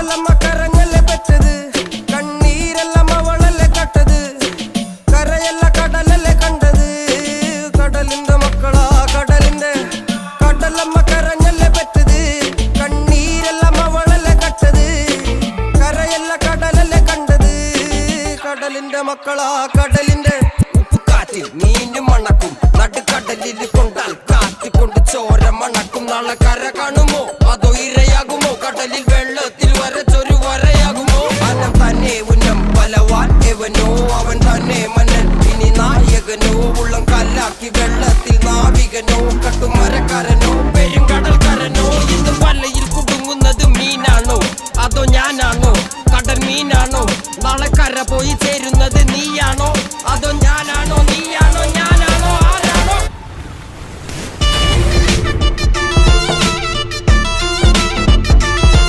കടലമ്മ കരഞ്ഞല്ലേ പെറ്റത്, കണ്ണീരെല്ലാം അവളല്ലേ കട്ടത്, കരയല്ല കടലല്ലേ കണ്ടത്. കടലിന്റെ മക്കളാ കടലിന്റെ, കടലമ്മ കരഞ്ഞല്ലേ പെറ്റത്, കണ്ണീരെല്ലാം അവളല്ലേ കട്ടത്, കരയല്ല കടലല്ലേ കണ്ടത്. കടലിന്റെ മക്കളാ കടലിന്റെ. ഉപ്പുകാറ്റിൽ മീനും മണക്കും, നടുക്കടലിൽ കൊണ്ടാൽ കാറ്റിക്കൊണ്ട് ചോര മണക്കും. നാളെ കര കാണുമോ അതോ ഇരയാകുമോ, കടലിൽ വെള്ളത്തിൽ വരച്ചൊരു വരയാകുമോ. അനം തന്നെ ഉന്നം ബലവാൻ എവനോ, അവൻ തന്നെ മന്നൻ ഇനി നായകനോ. ഉള്ളം കല്ലാക്കി വെള്ളത്തിൽ നാവികനോ, കട്ടുമരക്കാരനോ പെരുങ്കടൽക്കാരനോ. ഇന്ന് വലയിൽ കുടുങ്ങുന്നത് മീനാണോ അതോ ഞാനാണോ, കടൽ മീനാണോ. നാളെ കര പോയി ചേരുന്നത് നീയാണോ അതോ